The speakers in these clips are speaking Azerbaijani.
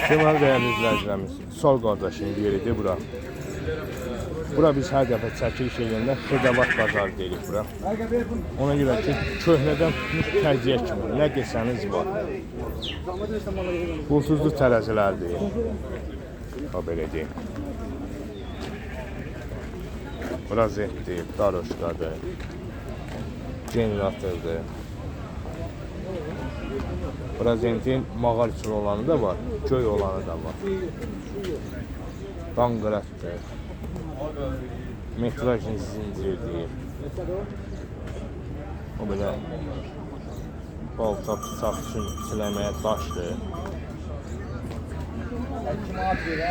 Deməli dəyərli izləyicilərimiz, sol qardaşın yeridir bura. Bura biz hər dəfə çəkiliş edəndə Xırdavat bazarı deyirik bura. Ona görə ki, köhnədən tutmuş tərziyə kimi nə desəniz var. Pulsuzlu tərəzilərdir. Ha belə deyim. Bura zetdir, daroşkadır, generatordur. Bura zentin mağar üçün olanı da var, göy olanı da var. Danqıratdır. Metrajın zincirdir. O belə balta, bıçaq üçün siləməyə daşdır.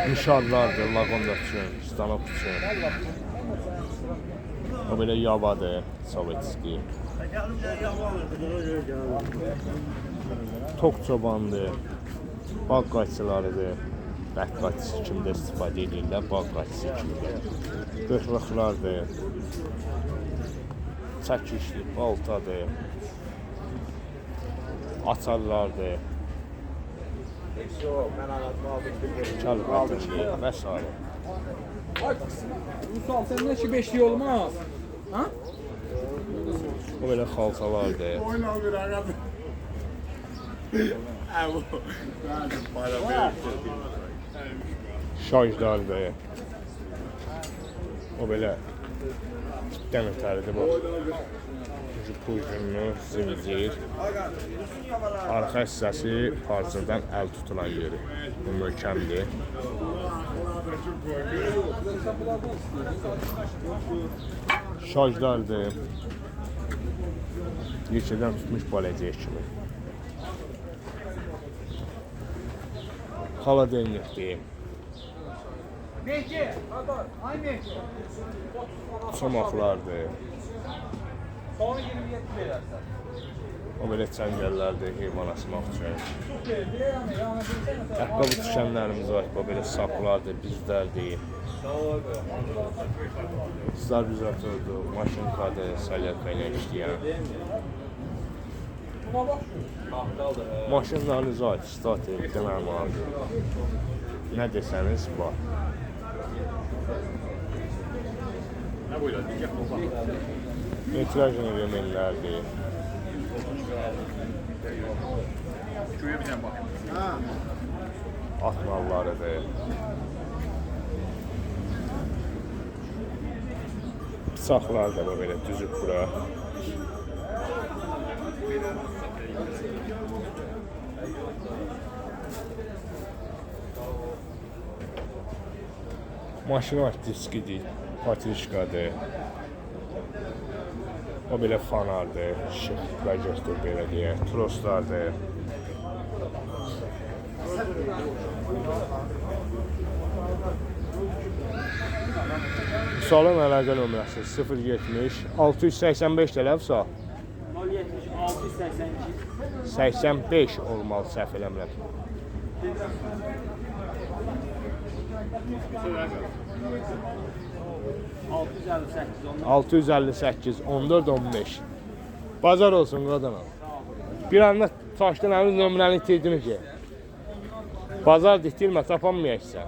Nişadlardır, laqonda üçün, stanok üçün. O belə yavadır, sovetski. Tok çobandır, bağ qaçılarıdır. Bək qaçısı kimi də istifadə edirlər, bağ qaçısı kimi də. Qırxlıqlardır, çəkişli, baltadır, açarlardır, kəlqatındır və s. Rusal, sən nə ki 5'li olmaz? Ha? O belə xalçalardır. Şarjlardır. O belə kitdən ötəridir bu. Pujunlu, zincir. Arxa hissəsi parçadan əl tutulan yeri. Bu möhkəmdir. Şarjlardır. Yekədən tutmuş baləcək kimi. Xaladenlikdir. Çomaqlardır. O belə çəngəllərdir, heyvan asmaq üçün. Ayaqqabı düşənlərimiz var, o belə saplardır, bizlərdir. Stabilizatordur, maşinkadır, salyaka ilə işləyən. Maşınlarınız var, statik, deməli var. Nə desəniz var. Metrajın elementlərdir. Atmallarıdır. Bıçaqlar da belə düzüb bura. Maşın var, diskidir, patrişkadır. O belə fanardır, şıx radiator belə deyək, troslardır. Salon əlaqə nömrəsi 070 685 tələfsa 070 682 85 olmalı, səhv eləmirəm. 658 14 15. Bazar olsun qadına. Bir anda taşdan əmin nömrəni itirdin ki. Bazar ditirmə, tapanmayacaqsan.